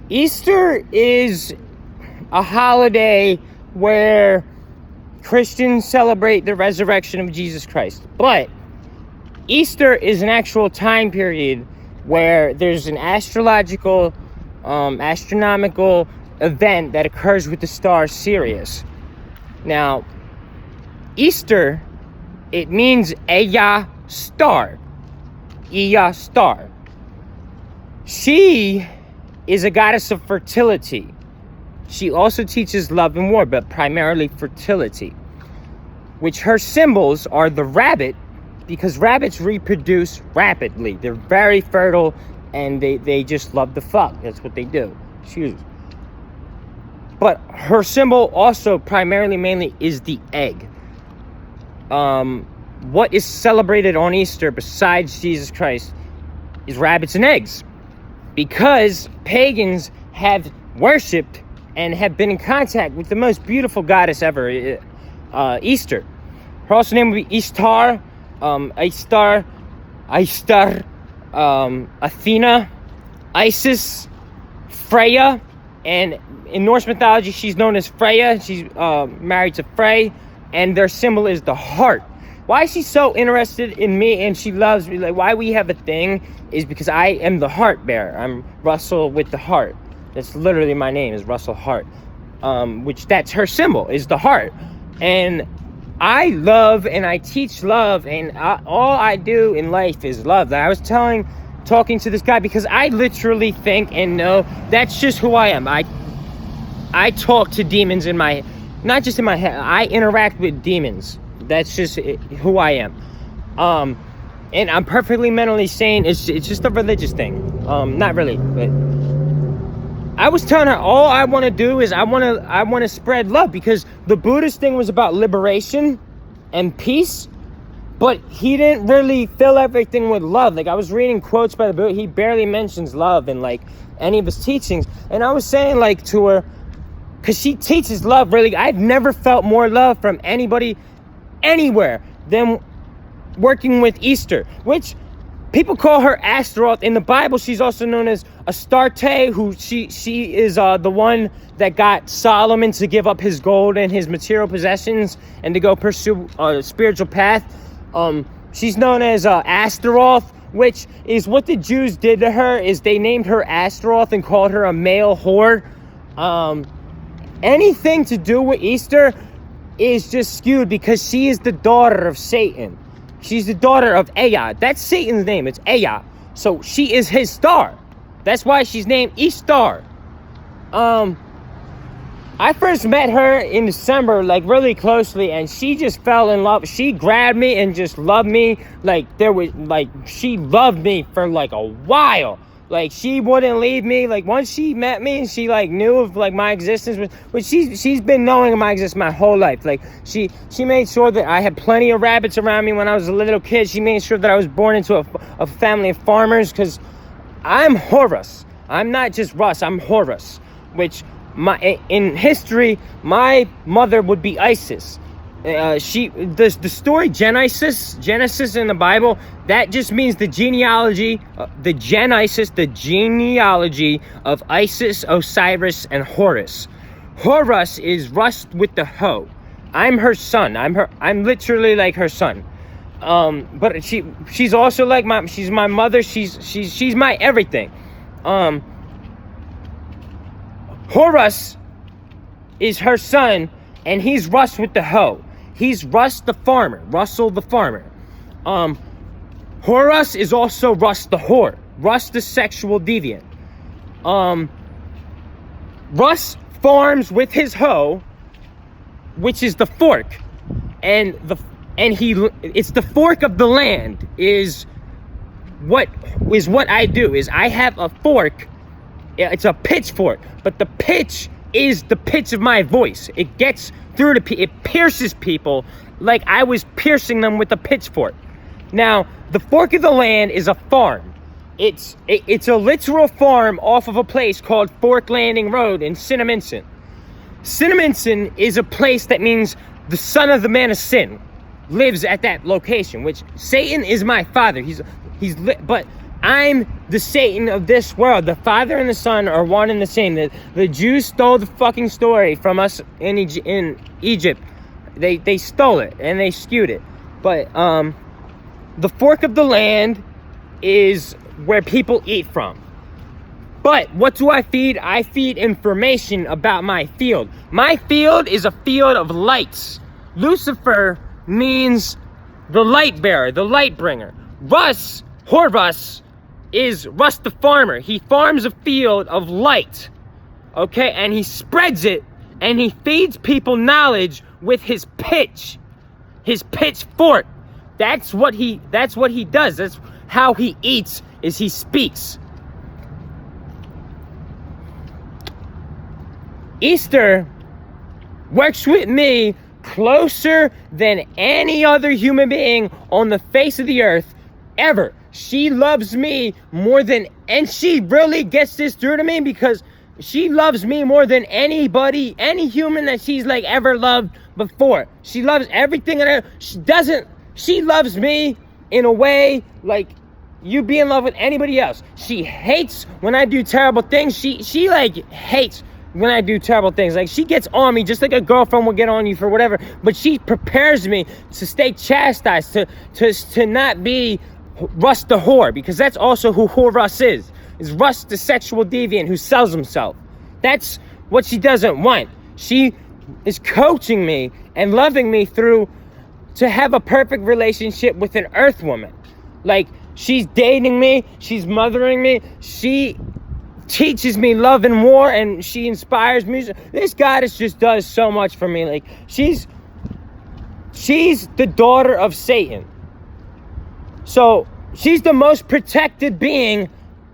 Easter is a holiday where Christians celebrate the resurrection of Jesus Christ. But Easter is an actual time period where there's an astronomical event that occurs with the star Sirius. Now, Easter, it means Eastar. Eastar. She is a goddess of fertility. She also teaches love and war, but primarily fertility, which her symbols are the rabbit, because rabbits reproduce rapidly. They're very fertile, and they just love to fuck. That's what they do. But her symbol also primarily, mainly, is the egg. What is celebrated on Easter besides Jesus Christ is rabbits and eggs, because pagans have worshipped and have been in contact with the most beautiful goddess ever, Easter. Her also name would be Eastar, Eastar, Athena, Isis, Freya, and in Norse mythology, she's known as Freya. She's married to Frey, and their symbol is the heart. Why she's so interested in me and she loves me, like why we have a thing, is because I am the heart bearer. I'm Russell with the heart. That's literally my name, is Russell Hart. Which that's her symbol, is the heart. And I love and I teach love, and all I do in life is love. I was talking to this guy because I literally think and know that's just who I am. I talk to demons in my, not just in my head, I interact with demons. That's just who I am. And I'm perfectly mentally sane. It's just a religious thing. Not really, but I was telling her all I want to do is I want to spread love, because the Buddhist thing was about liberation and peace, but he didn't really fill everything with love. Like I was reading quotes by the Buddha, he barely mentions love in like any of his teachings, and I was saying like to her, because she teaches love really. I've never felt more love from anybody anywhere than working with Easter, which people call her Astaroth. In the Bible, she's also known as Astarte, who she is the one that got Solomon to give up his gold and his material possessions and to go pursue a spiritual path. She's known as Astaroth, which is what the Jews did to her, is they named her Astaroth and called her a male whore. Anything to do with Easter is just skewed, because she is the daughter of Satan. She's the daughter of Ea. That's Satan's name. It's Ea. So she is his star. That's why she's named Eastar. I first met her in December, like really closely, and she just fell in love. She grabbed me and just loved me. She loved me for like a while. Like she wouldn't leave me. Like once she met me and she like knew of like my existence, which she's been knowing of my existence my whole life. Like she made sure that I had plenty of rabbits around me when I was a little kid. She made sure that I was born into a family of farmers, because I'm Horus. I'm not just Russ. I'm Horus, which in history my mother would be Isis. The story Genesis in the Bible, that just means the genealogy of Isis, Osiris, and Horus. Horus is Rust with the hoe. I'm her son. I'm literally like her son. But she's also like she's my mother. She's my everything. Horus is her son, and he's Rust with the hoe. He's Russ the farmer, Russell the farmer. Horus is also Russ the whore, Russ the sexual deviant. Russ farms with his hoe, which is the fork, and it's the fork of the land is what I do. Is I have a fork. It's a pitchfork, but the pitch is the pitch of my voice. It gets through it pierces people like I was piercing them with a pitchfork. Now, the fork of the land is a farm. It's a literal farm off of a place called Fork Landing Road in Cinnaminson. Cinnaminson is a place that means the son of the man of sin lives at that location, which Satan is my father. But I'm the Satan of this world. The Father and the Son are one and the same. The Jews stole the fucking story from us in Egypt. They stole it and they skewed it. But the fork of the land is where people eat from. But what do I feed? I feed information about my field. My field is a field of lights. Lucifer means the light bearer, the light bringer. Horus, is Russ the farmer. He farms a field of light, okay? And he spreads it, and he feeds people knowledge with his pitchfork. That's what he does. That's how he eats, is he speaks. Eastar works with me closer than any other human being on the face of the earth ever. She loves me more than, and she really gets this through to me because she loves me more than anybody, any human that she's like ever loved before. She loves everything in her. She loves me in a way like you be in love with anybody else. She hates when I do terrible things. She like hates when I do terrible things. Like, she gets on me just like a girlfriend will get on you for whatever, but she prepares me to stay chastised, to not be Russ the whore, because that's also who Horus is Russ the sexual deviant who sells himself. That's what she doesn't want. She is coaching me and loving me through to have a perfect relationship with an earth woman. Like, she's dating me, she's mothering me, she teaches me love and war, and she inspires me. This goddess just does so much for me. Like, she's the daughter of Satan. So she's the most protected being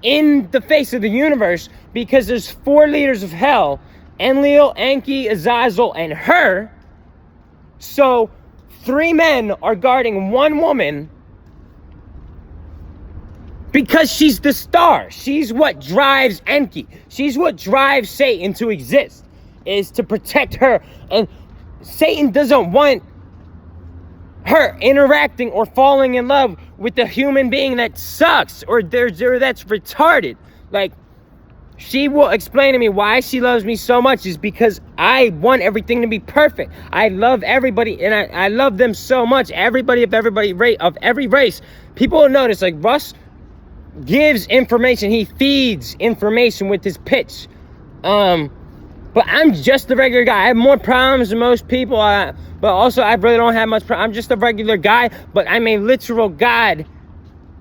in the face of the universe, because there's 4 leaders of hell: Enlil, Enki, Azazel, and her. So 3 men are guarding 1 woman, because she's the star. She's what drives Enki. She's what drives Satan to exist, is to protect her. And Satan doesn't want her interacting or falling in love with a human being that sucks or that's retarded. Like, she will explain to me why she loves me so much is because I want everything to be perfect. I love everybody, and I love them so much. Everybody of every race. People will notice, like, Russ gives information. He feeds information with his pitch. But I'm just a regular guy. I have more problems than most people. But also, I really don't have much problem. I'm just a regular guy, but I'm a literal God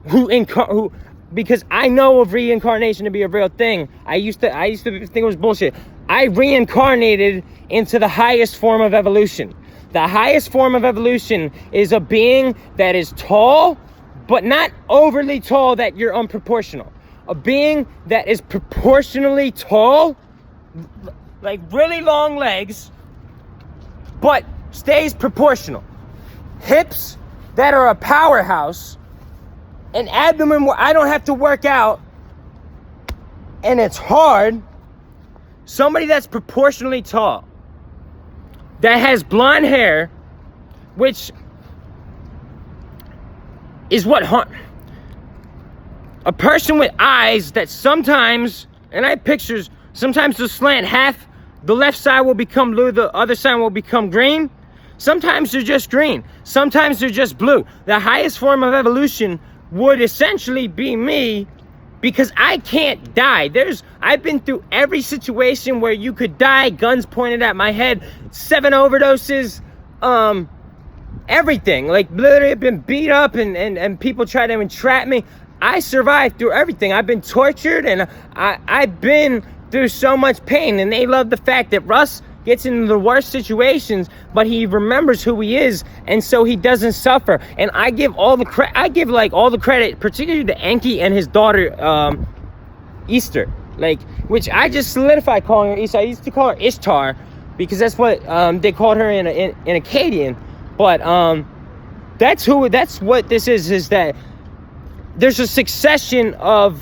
who because I know of reincarnation to be a real thing. I used to think it was bullshit. I reincarnated into the highest form of evolution. The highest form of evolution is a being that is tall, but not overly tall that you're unproportional. A being that is proportionally tall, like really long legs, but stays proportional. Hips that are a powerhouse, an abdomen where I don't have to work out and it's hard. Somebody that's proportionally tall, that has blonde hair, which is what a person with eyes that sometimes, and I have pictures, sometimes they'll slant half. The left side will become blue, the other side will become green. Sometimes they're just green, sometimes they're just blue. The highest form of evolution would essentially be me, because I can't die. I've been through every situation where you could die, guns pointed at my head, 7 overdoses, everything. Like, literally, I've been beat up and people try to entrap me. I survived through everything. I've been tortured, and I've been through so much pain, and they love the fact that Russ gets into the worst situations, but he remembers who he is, and so he doesn't suffer. And I give all the credit, particularly to Enki and his daughter, Eastar, which I just solidified calling her Eastar. I used to call her Eastar because that's what they called her in Akkadian. But that's what this is that there's a succession of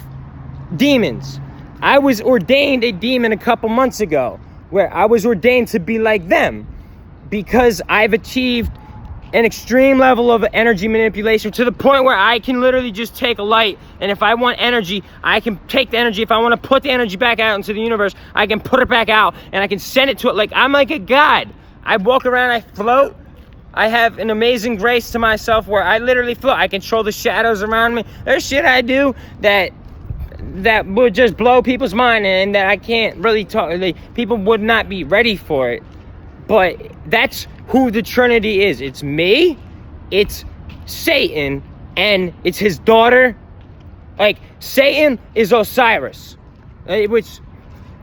demons. I was ordained a demon a couple months ago, where I was ordained to be like them, because I've achieved an extreme level of energy manipulation to the point where I can literally just take a light, and if I want energy, I can take the energy. If I want to put the energy back out into the universe, I can put it back out, and I can send it to it. Like, I'm like a god. I walk around, I float. I have an amazing grace to myself where I literally float. I control the shadows around me. There's shit I do that would just blow people's mind, and that I can't really talk. Like, people would not be ready for it. But that's who the Trinity is. It's me, it's Satan, and it's his daughter. Like, Satan is Osiris, which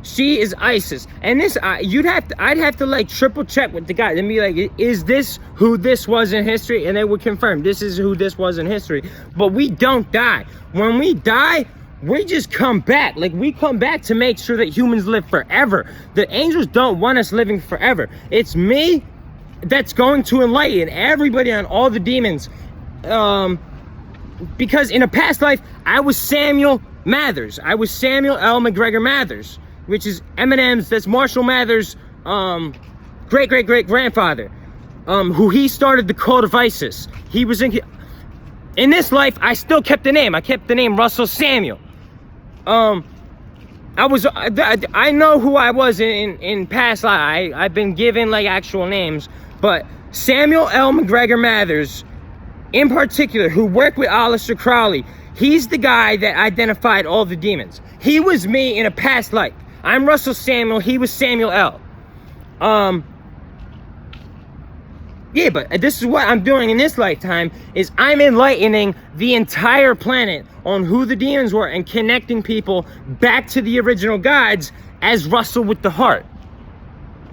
she is Isis. And this, I'd have to like triple check with the guy and be like, is this who this was in history? And they would confirm this is who this was in history. But we don't die. When we die, we just come back. Like, we come back to make sure that humans live forever. The angels don't want us living forever. It's me that's going to enlighten everybody on all the demons. Because in a past life, I was Samuel Mathers. I was Samuel L. McGregor Mathers, which is Eminem's, that's Marshall Mathers' great-great-great-grandfather, who he started the cult of ISIS. He was in this life, I still kept the name. I kept the name Russell Samuel. I know who I was in past life. I've been given like actual names, but Samuel L. McGregor Mathers, in particular, who worked with Aleister Crowley, he's the guy that identified all the demons. He was me in a past life. I'm Russell Samuel, he was Samuel L. Yeah, but this is what I'm doing in this lifetime, is I'm enlightening the entire planet on who the demons were and connecting people back to the original gods as Russell with the heart.